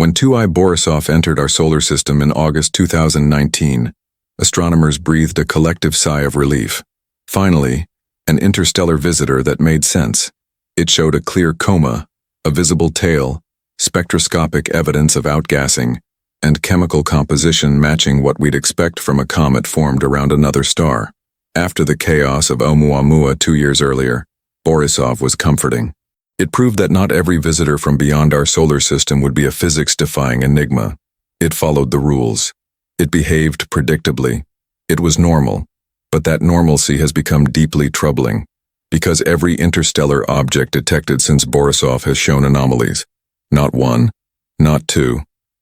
When 2I Borisov entered our solar system in August 2019, astronomers breathed a collective sigh of relief. Finally, an interstellar visitor that made sense. It showed a clear coma, a visible tail, spectroscopic evidence of outgassing, and chemical composition matching what we'd expect from a comet formed around another star. After the chaos of Oumuamua 2 years earlier, Borisov was comforting. It proved that not every visitor from beyond our solar system would be a physics-defying enigma. It followed the rules. It behaved predictably. It was normal. But that normalcy has become deeply troubling, because every interstellar object detected since Borisov has shown anomalies. Not one, not two,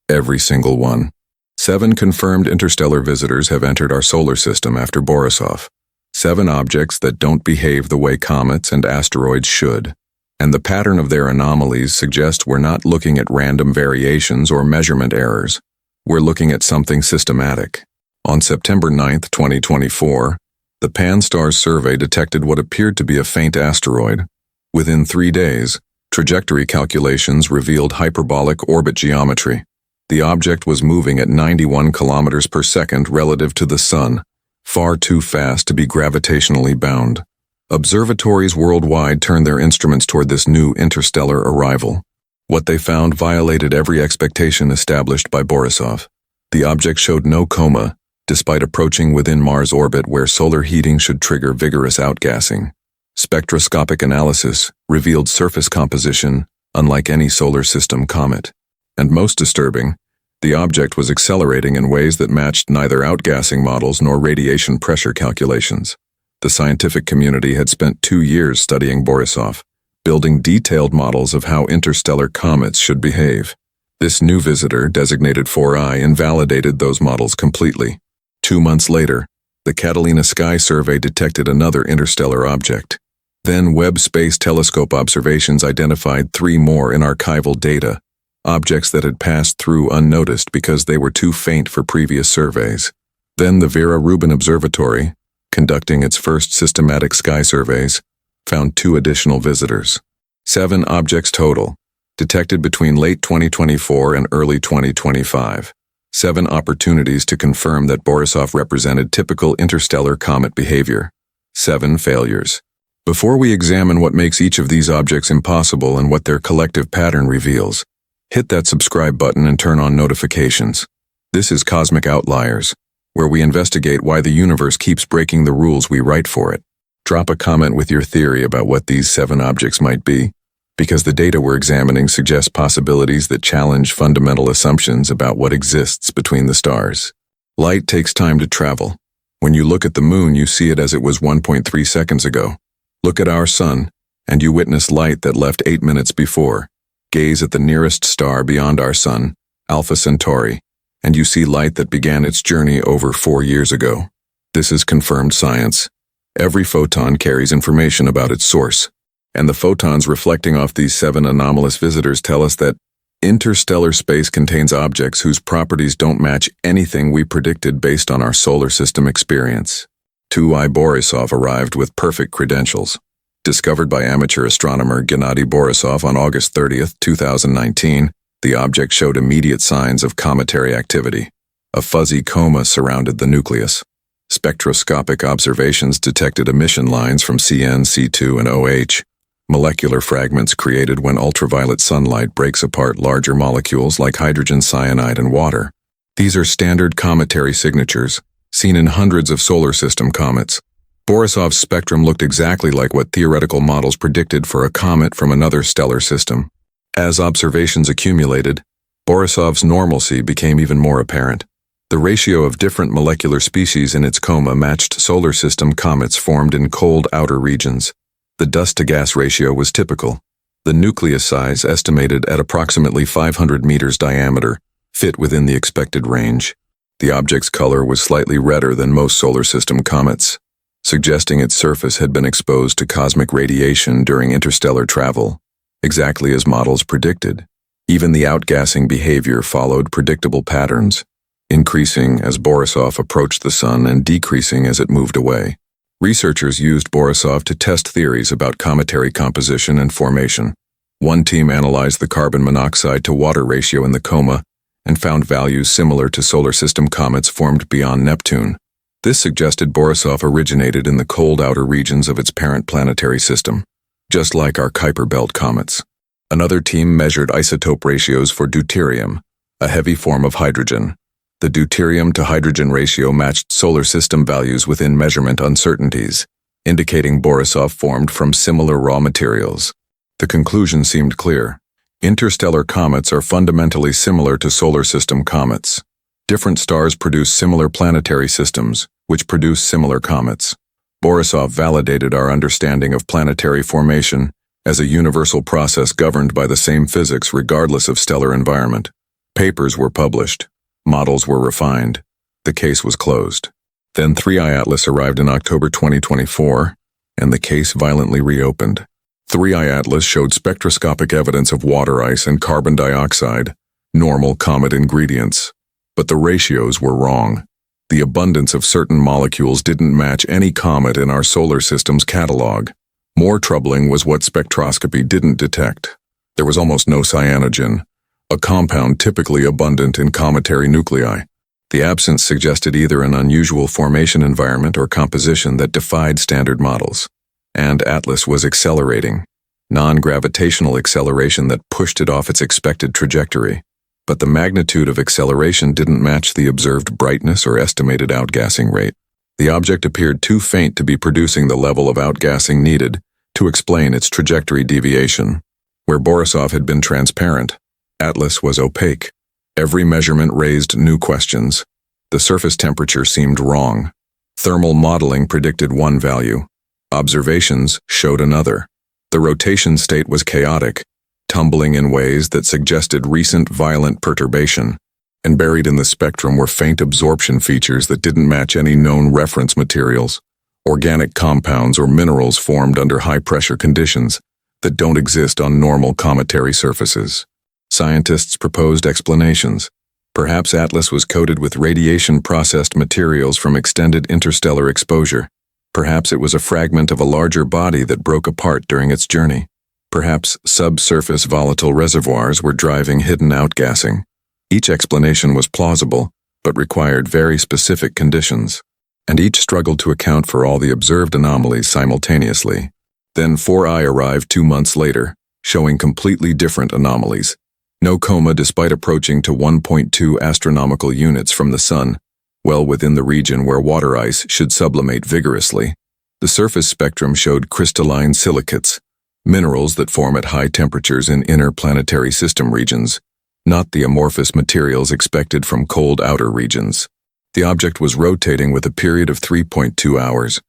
every single one. 7 confirmed interstellar visitors have entered our solar system after Borisov. 7 objects that don't behave the way comets and asteroids should. And the pattern of their anomalies suggests we're not looking at random variations or measurement errors. We're looking at something systematic. On September 9, 2024, the Pan-STARRS survey detected what appeared to be a faint asteroid. Within 3 days, trajectory calculations revealed hyperbolic orbit geometry. The object was moving at 91 kilometers per second relative to the Sun, far too fast to be gravitationally bound. Observatories worldwide turned their instruments toward this new interstellar arrival. What they found violated every expectation established by Borisov. The object showed no coma, despite approaching within Mars' orbit where solar heating should trigger vigorous outgassing. Spectroscopic analysis revealed surface composition unlike any solar system comet. And most disturbing, the object was accelerating in ways that matched neither outgassing models nor radiation pressure calculations. The scientific community had spent 2 years studying Borisov, building detailed models of how interstellar comets should behave. This new visitor, designated 4I, invalidated those models completely. 2 months later, the Catalina Sky Survey detected another interstellar object. Then Webb Space Telescope observations identified 3 more in archival data, objects that had passed through unnoticed because they were too faint for previous surveys. Then the Vera Rubin Observatory, conducting its first systematic sky surveys, found 2 additional visitors. 7 objects total, detected between late 2024 and early 2025. 7 opportunities to confirm that Borisov represented typical interstellar comet behavior. 7 failures. Before we examine what makes each of these objects impossible and what their collective pattern reveals, hit that subscribe button and turn on notifications. This is Cosmic Outliers, where we investigate why the universe keeps breaking the rules we write for it. Drop a comment with your theory about what these 7 objects might be, because the data we're examining suggests possibilities that challenge fundamental assumptions about what exists between the stars. Light takes time to travel. When you look at the moon, you see it as it was 1.3 seconds ago. Look at our sun, and you witness light that left 8 minutes before. Gaze at the nearest star beyond our sun, Alpha Centauri, and you see light that began its journey over 4 years ago. This is confirmed science. Every photon carries information about its source, and the photons reflecting off these 7 anomalous visitors tell us that interstellar space contains objects whose properties don't match anything we predicted based on our solar system experience. 2I Borisov arrived with perfect credentials. Discovered by amateur astronomer Gennady Borisov on August 30, 2019, the object showed immediate signs of cometary activity. A fuzzy coma surrounded the nucleus. Spectroscopic observations detected emission lines from CN, C2, and OH, molecular fragments created when ultraviolet sunlight breaks apart larger molecules like hydrogen cyanide and water. These are standard cometary signatures, seen in hundreds of solar system comets. Borisov's spectrum looked exactly like what theoretical models predicted for a comet from another stellar system. As observations accumulated, Borisov's normalcy became even more apparent. The ratio of different molecular species in its coma matched solar system comets formed in cold outer regions. The dust-to-gas ratio was typical. The nucleus size, estimated at approximately 500 meters diameter, fit within the expected range. The object's color was slightly redder than most solar system comets, suggesting its surface had been exposed to cosmic radiation during interstellar travel, exactly as models predicted. Even the outgassing behavior followed predictable patterns, increasing as Borisov approached the Sun and decreasing as it moved away. Researchers used Borisov to test theories about cometary composition and formation. One team analyzed the carbon monoxide to water ratio in the coma and found values similar to solar system comets formed beyond Neptune. This suggested Borisov originated in the cold outer regions of its parent planetary system, just like our Kuiper belt comets. Another team measured isotope ratios for deuterium, a heavy form of hydrogen. The deuterium to hydrogen ratio matched solar system values within measurement uncertainties, indicating Borisov formed from similar raw materials. The conclusion seemed clear. Interstellar comets are fundamentally similar to solar system comets. Different stars produce similar planetary systems, which produce similar comets. Borisov validated our understanding of planetary formation as a universal process governed by the same physics regardless of stellar environment. Papers were published. Models were refined. The case was closed. Then 3I Atlas arrived in October 2024, and the case violently reopened. 3I Atlas showed spectroscopic evidence of water ice and carbon dioxide, normal comet ingredients. But the ratios were wrong. The abundance of certain molecules didn't match any comet in our solar system's catalog. More troubling was what spectroscopy didn't detect. There was almost no cyanogen, a compound typically abundant in cometary nuclei. The absence suggested either an unusual formation environment or composition that defied standard models. And Atlas was accelerating, non-gravitational acceleration that pushed it off its expected trajectory. But the magnitude of acceleration didn't match the observed brightness or estimated outgassing rate. The object appeared too faint to be producing the level of outgassing needed to explain its trajectory deviation. Where Borisov had been transparent, Atlas was opaque. Every measurement raised new questions. The surface temperature seemed wrong. Thermal modeling predicted one value. Observations showed another. The rotation state was chaotic, tumbling in ways that suggested recent violent perturbation, and buried in the spectrum were faint absorption features that didn't match any known reference materials, organic compounds or minerals formed under high-pressure conditions that don't exist on normal cometary surfaces. Scientists proposed explanations. Perhaps Atlas was coated with radiation-processed materials from extended interstellar exposure. Perhaps it was a fragment of a larger body that broke apart during its journey. Perhaps subsurface volatile reservoirs were driving hidden outgassing. Each explanation was plausible, but required very specific conditions, and each struggled to account for all the observed anomalies simultaneously. Then 4I arrived 2 months later, showing completely different anomalies. No coma despite approaching to 1.2 astronomical units from the Sun, well within the region where water ice should sublimate vigorously. The surface spectrum showed crystalline silicates, minerals that form at high temperatures in inner planetary system regions, not the amorphous materials expected from cold outer regions. The object was rotating with a period of 3.2 hours,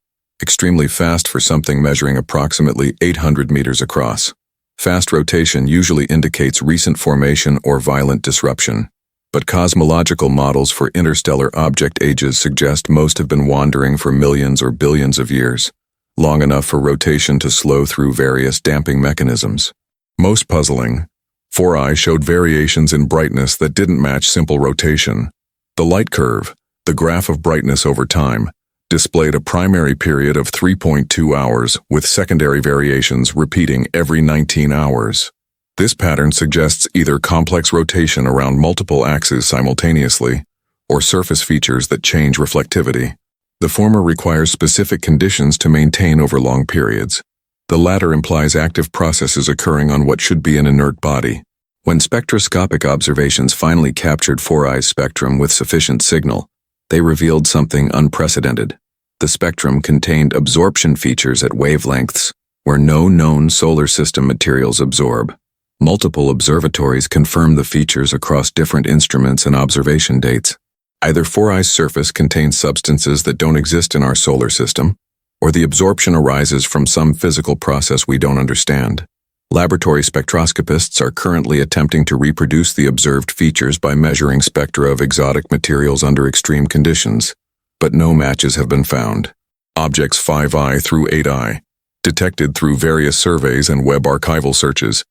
extremely fast for something measuring approximately 800 meters across. Fast rotation usually indicates recent formation or violent disruption, but cosmological models for interstellar object ages suggest most have been wandering for millions or billions of years, long enough for rotation to slow through various damping mechanisms. Most puzzling, 4I showed variations in brightness that didn't match simple rotation. The light curve, the graph of brightness over time, displayed a primary period of 3.2 hours with secondary variations repeating every 19 hours. This pattern suggests either complex rotation around multiple axes simultaneously, or surface features that change reflectivity. The former requires specific conditions to maintain over long periods. The latter implies active processes occurring on what should be an inert body. When spectroscopic observations finally captured 4I's spectrum with sufficient signal, they revealed something unprecedented. The spectrum contained absorption features at wavelengths where no known solar system materials absorb. Multiple observatories confirmed the features across different instruments and observation dates. Either 4I's surface contains substances that don't exist in our solar system, or the absorption arises from some physical process we don't understand. Laboratory spectroscopists are currently attempting to reproduce the observed features by measuring spectra of exotic materials under extreme conditions, but no matches have been found. Objects 5I through 8I, detected through various surveys and web archival searches,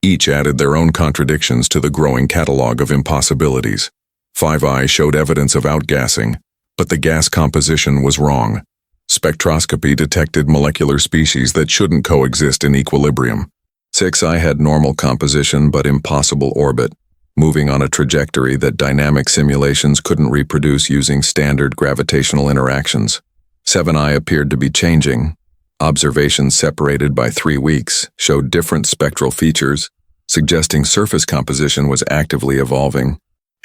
each added their own contradictions to the growing catalog of impossibilities. 5I showed evidence of outgassing, but the gas composition was wrong. Spectroscopy detected molecular species that shouldn't coexist in equilibrium. 6I had normal composition but impossible orbit, moving on a trajectory that dynamic simulations couldn't reproduce using standard gravitational interactions. 7I appeared to be changing. Observations separated by 3 weeks showed different spectral features, suggesting surface composition was actively evolving.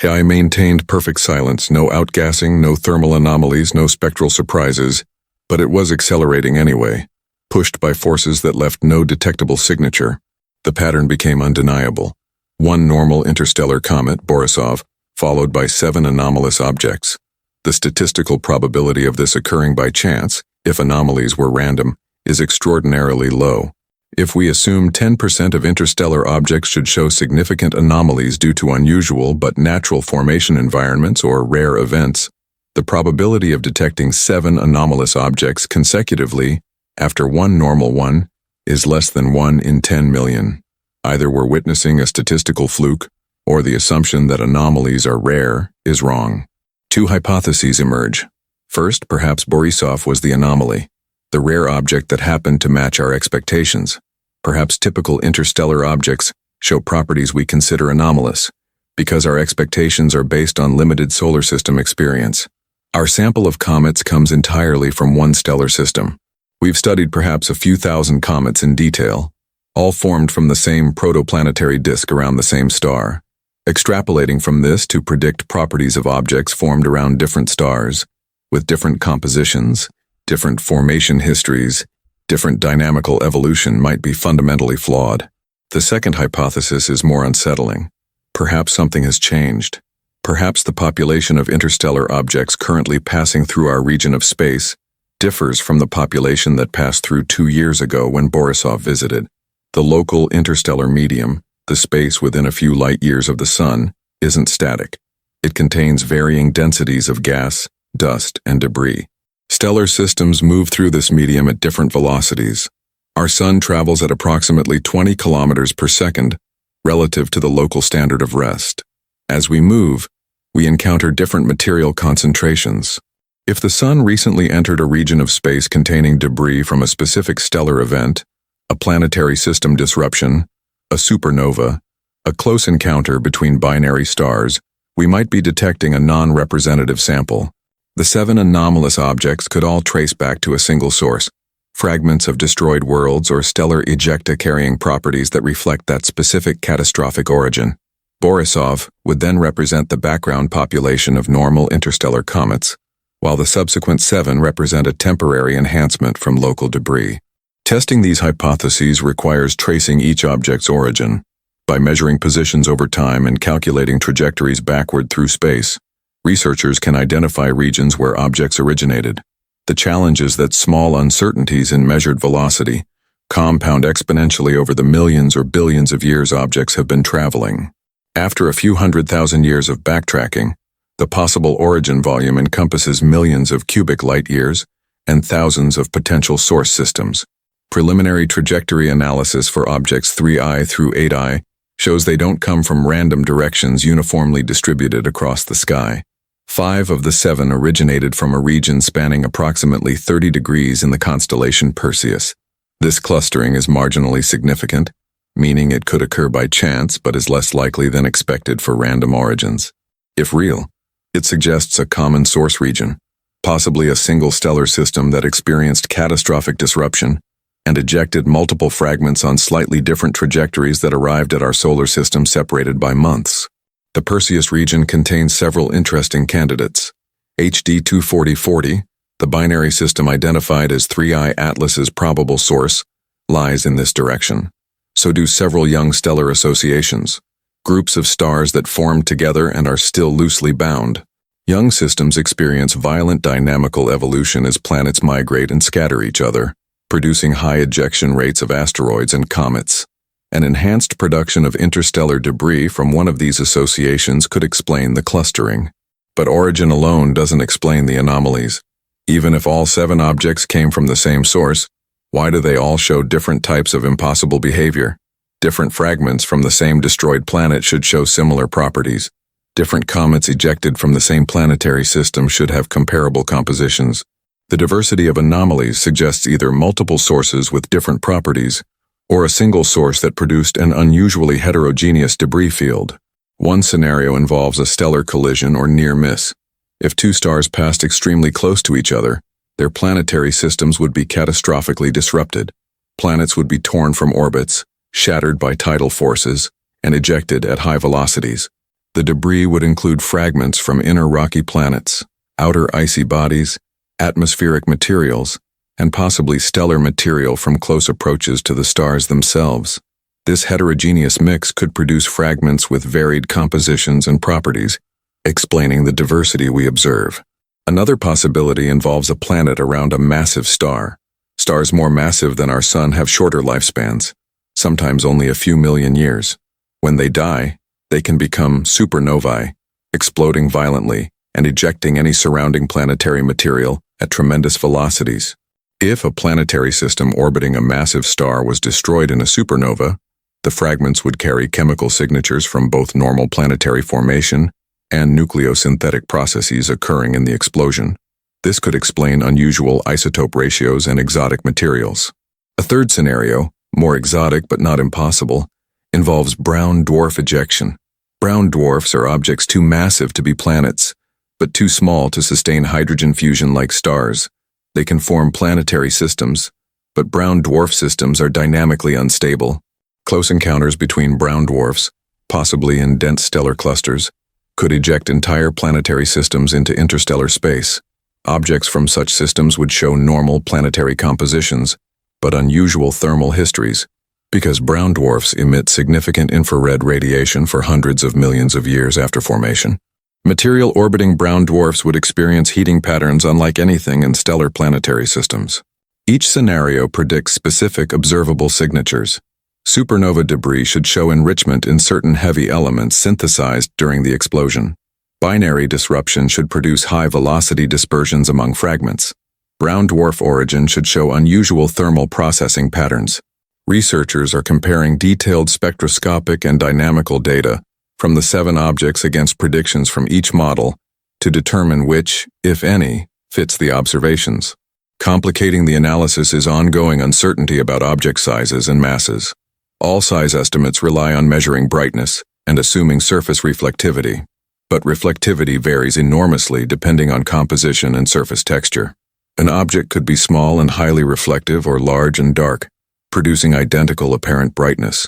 I maintained perfect silence, no outgassing, no thermal anomalies, no spectral surprises, but it was accelerating anyway, pushed by forces that left no detectable signature. The pattern became undeniable. 1 normal interstellar comet, Borisov, followed by 7 anomalous objects. The statistical probability of this occurring by chance, if anomalies were random, is extraordinarily low. If we assume 10% of interstellar objects should show significant anomalies due to unusual but natural formation environments or rare events, the probability of detecting 7 anomalous objects consecutively after 1 normal one is less than 1 in 10 million. Either we're witnessing a statistical fluke, or the assumption that anomalies are rare is wrong. 2 hypotheses emerge. First, perhaps Borisov was the anomaly, the rare object that happened to match our expectations. Perhaps typical interstellar objects show properties we consider anomalous, because our expectations are based on limited solar system experience. Our sample of comets comes entirely from one stellar system. We've studied perhaps a few thousand comets in detail, all formed from the same protoplanetary disk around the same star. Extrapolating from this to predict properties of objects formed around different stars, with different compositions, different formation histories, different dynamical evolution might be fundamentally flawed. The second hypothesis is more unsettling. Perhaps something has changed. Perhaps the population of interstellar objects currently passing through our region of space differs from the population that passed through 2 years ago when Borisov visited. The local interstellar medium, the space within a few light years of the Sun, isn't static. It contains varying densities of gas, dust, and debris. Stellar systems move through this medium at different velocities. Our Sun travels at approximately 20 kilometers per second, relative to the local standard of rest. As we move, we encounter different material concentrations. If the Sun recently entered a region of space containing debris from a specific stellar event, a planetary system disruption, a supernova, a close encounter between binary stars, we might be detecting a non-representative sample. The 7 anomalous objects could all trace back to a single source, fragments of destroyed worlds or stellar ejecta carrying properties that reflect that specific catastrophic origin. Borisov would then represent the background population of normal interstellar comets, while the subsequent 7 represent a temporary enhancement from local debris. Testing these hypotheses requires tracing each object's origin. By measuring positions over time and calculating trajectories backward through space, researchers can identify regions where objects originated. The challenge is that small uncertainties in measured velocity compound exponentially over the millions or billions of years objects have been traveling. After a few 100,000 years of backtracking, the possible origin volume encompasses millions of cubic light-years and thousands of potential source systems. Preliminary trajectory analysis for objects 3I through 8I shows they don't come from random directions uniformly distributed across the sky. 5 of the 7 originated from a region spanning approximately 30 degrees in the constellation Perseus. This clustering is marginally significant, meaning it could occur by chance but is less likely than expected for random origins. If real, it suggests a common source region, possibly a single stellar system that experienced catastrophic disruption and ejected multiple fragments on slightly different trajectories that arrived at our solar system separated by months. The Perseus region contains several interesting candidates. HD 24040, the binary system identified as 3I Atlas's probable source, lies in this direction. So do several young stellar associations, groups of stars that formed together and are still loosely bound. Young systems experience violent dynamical evolution as planets migrate and scatter each other, producing high ejection rates of asteroids and comets. An enhanced production of interstellar debris from one of these associations could explain the clustering. But origin alone doesn't explain the anomalies. Even if all 7 objects came from the same source, why do they all show different types of impossible behavior? Different fragments from the same destroyed planet should show similar properties. Different comets ejected from the same planetary system should have comparable compositions. The diversity of anomalies suggests either multiple sources with different properties or a single source that produced an unusually heterogeneous debris field. One scenario involves a stellar collision or near miss. If two stars passed extremely close to each other, their planetary systems would be catastrophically disrupted. Planets would be torn from orbits, shattered by tidal forces, and ejected at high velocities. The debris would include fragments from inner rocky planets, outer icy bodies, atmospheric materials, and possibly stellar material from close approaches to the stars themselves. This heterogeneous mix could produce fragments with varied compositions and properties, explaining the diversity we observe. Another possibility involves a planet around a massive star. Stars more massive than our Sun have shorter lifespans, sometimes only a few million years. When they die, they can become supernovae, exploding violently and ejecting any surrounding planetary material at tremendous velocities. If a planetary system orbiting a massive star was destroyed in a supernova, the fragments would carry chemical signatures from both normal planetary formation and nucleosynthetic processes occurring in the explosion. This could explain unusual isotope ratios and exotic materials. A third scenario, more exotic but not impossible, involves brown dwarf ejection. Brown dwarfs are objects too massive to be planets, but too small to sustain hydrogen fusion like stars. They can form planetary systems, but brown dwarf systems are dynamically unstable. Close encounters between brown dwarfs, possibly in dense stellar clusters, could eject entire planetary systems into interstellar space. Objects from such systems would show normal planetary compositions, but unusual thermal histories, because brown dwarfs emit significant infrared radiation for hundreds of millions of years after formation. Material orbiting brown dwarfs would experience heating patterns unlike anything in stellar planetary systems. Each scenario predicts specific observable signatures. Supernova debris should show enrichment in certain heavy elements synthesized during the explosion. Binary disruption should produce high-velocity dispersions among fragments. Brown dwarf origin should show unusual thermal processing patterns. Researchers are comparing detailed spectroscopic and dynamical data from the 7 objects against predictions from each model to determine which, if any, fits the observations. Complicating the analysis is ongoing uncertainty about object sizes and masses. All size estimates rely on measuring brightness and assuming surface reflectivity, but reflectivity varies enormously depending on composition and surface texture. An object could be small and highly reflective or large and dark, producing identical apparent brightness.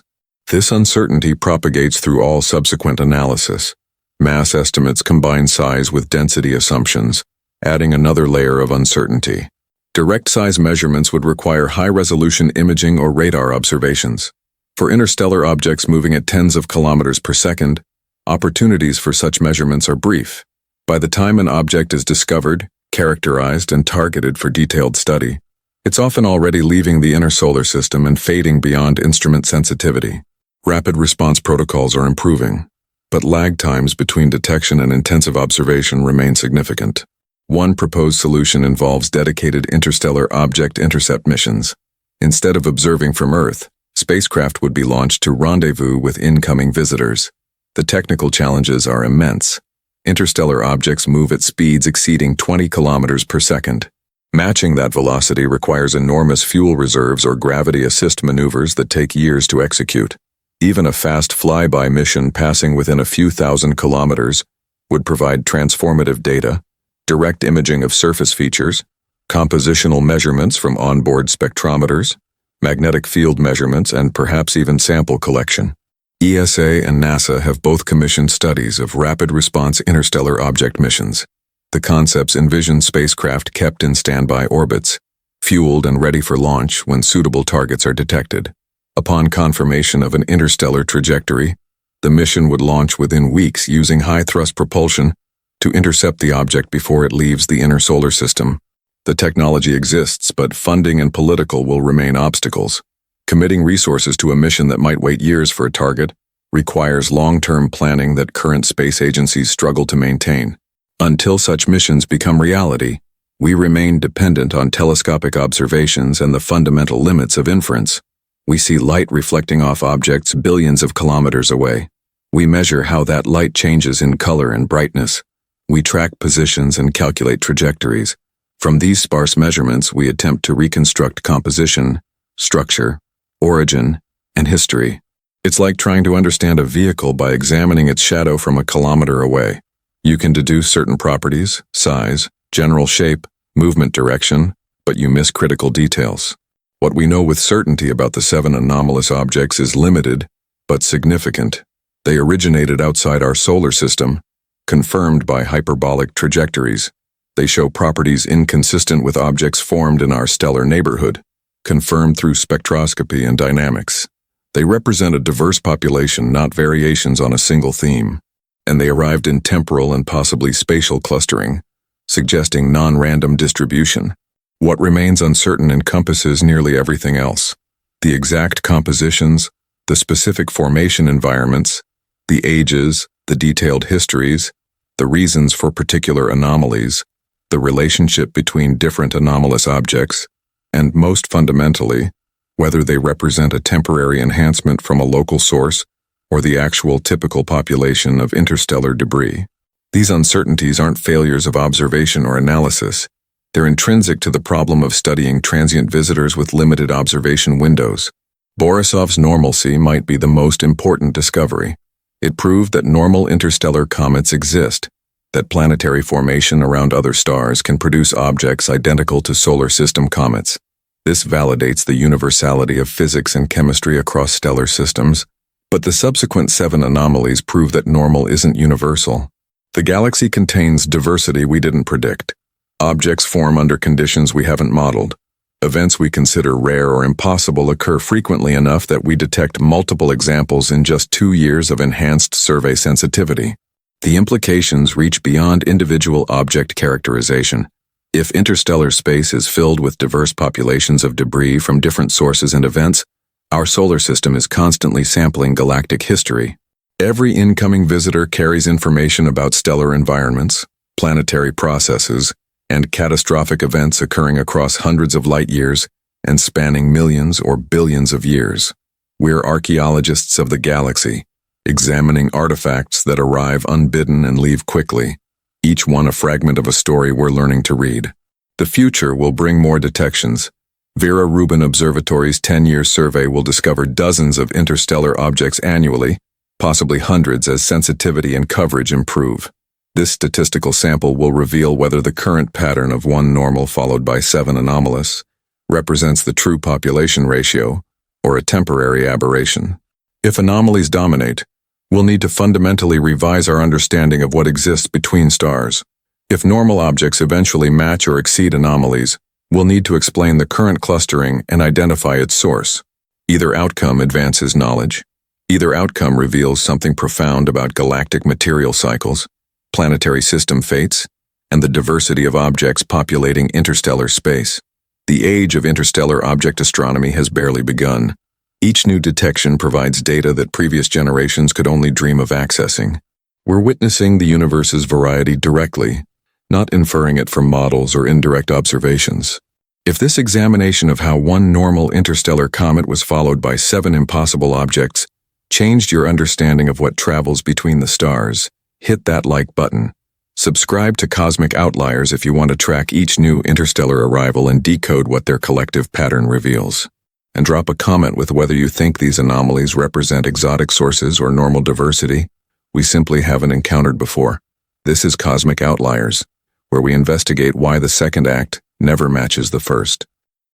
This uncertainty propagates through all subsequent analysis. Mass estimates combine size with density assumptions, adding another layer of uncertainty. Direct size measurements would require high-resolution imaging or radar observations. For interstellar objects moving at tens of kilometers per second, opportunities for such measurements are brief. By the time an object is discovered, characterized, and targeted for detailed study, it's often already leaving the inner solar system and fading beyond instrument sensitivity. Rapid response protocols are improving, but lag times between detection and intensive observation remain significant. One proposed solution involves dedicated interstellar object intercept missions. Instead of observing from Earth, spacecraft would be launched to rendezvous with incoming visitors. The technical challenges are immense. Interstellar objects move at speeds exceeding 20 kilometers per second. Matching that velocity requires enormous fuel reserves or gravity assist maneuvers that take years to execute. Even a fast flyby mission passing within a few thousand kilometers would provide transformative data, direct imaging of surface features, compositional measurements from onboard spectrometers, magnetic field measurements, and perhaps even sample collection. ESA and NASA have both commissioned studies of rapid response interstellar object missions. The concepts envision spacecraft kept in standby orbits, fueled and ready for launch when suitable targets are detected. Upon confirmation of an interstellar trajectory, the mission would launch within weeks using high-thrust propulsion to intercept the object before it leaves the inner solar system. The technology exists, but funding and political will remain obstacles. Committing resources to a mission that might wait years for a target requires long-term planning that current space agencies struggle to maintain. Until such missions become reality, we remain dependent on telescopic observations and the fundamental limits of inference. We see light reflecting off objects billions of kilometers away. We measure how that light changes in color and brightness. We track positions and calculate trajectories. From these sparse measurements, we attempt to reconstruct composition, structure, origin, and history. It's like trying to understand a vehicle by examining its shadow from a kilometer away. You can deduce certain properties, size, general shape, movement direction, but you miss critical details. What we know with certainty about the 7 anomalous objects is limited, but significant. They originated outside our solar system, confirmed by hyperbolic trajectories. They show properties inconsistent with objects formed in our stellar neighborhood, confirmed through spectroscopy and dynamics. They represent a diverse population, not variations on a single theme, and they arrived in temporal and possibly spatial clustering, suggesting non-random distribution. What remains uncertain encompasses nearly everything else: the exact compositions, the specific formation environments, the ages, the detailed histories, the reasons for particular anomalies, the relationship between different anomalous objects, and most fundamentally, whether they represent a temporary enhancement from a local source or the actual typical population of interstellar debris. These uncertainties aren't failures of observation or analysis. They're intrinsic to the problem of studying transient visitors with limited observation windows. Borisov's normalcy might be the most important discovery. It proved that normal interstellar comets exist, that planetary formation around other stars can produce objects identical to solar system comets. This validates the universality of physics and chemistry across stellar systems, but the subsequent 7 anomalies prove that normal isn't universal. The galaxy contains diversity we didn't predict. Objects form under conditions we haven't modeled. Events we consider rare or impossible occur frequently enough that we detect multiple examples in just 2 years of enhanced survey sensitivity. The implications reach beyond individual object characterization. If interstellar space is filled with diverse populations of debris from different sources and events, our solar system is constantly sampling galactic history. Every incoming visitor carries information about stellar environments, planetary processes, and catastrophic events occurring across hundreds of light years and spanning millions or billions of years. We're archaeologists of the galaxy, examining artifacts that arrive unbidden and leave quickly, each one a fragment of a story we're learning to read. The future will bring more detections. Vera Rubin Observatory's 10-year survey will discover dozens of interstellar objects annually, possibly hundreds as sensitivity and coverage improve. This statistical sample will reveal whether the current pattern of 1 normal followed by 7 anomalous represents the true population ratio or a temporary aberration. If anomalies dominate, we'll need to fundamentally revise our understanding of what exists between stars. If normal objects eventually match or exceed anomalies, we'll need to explain the current clustering and identify its source. Either outcome advances knowledge. Either outcome reveals something profound about galactic material cycles, planetary system fates, and the diversity of objects populating interstellar space. The age of interstellar object astronomy has barely begun. Each new detection provides data that previous generations could only dream of accessing. We're witnessing the universe's variety directly, not inferring it from models or indirect observations. If this examination of how 1 normal interstellar comet was followed by 7 impossible objects changed your understanding of what travels between the stars, hit that like button. Subscribe to Cosmic Outliers if you want to track each new interstellar arrival and decode what their collective pattern reveals. And drop a comment with whether you think these anomalies represent exotic sources or normal diversity we simply haven't encountered before. This is Cosmic Outliers, where we investigate why the second act never matches the first.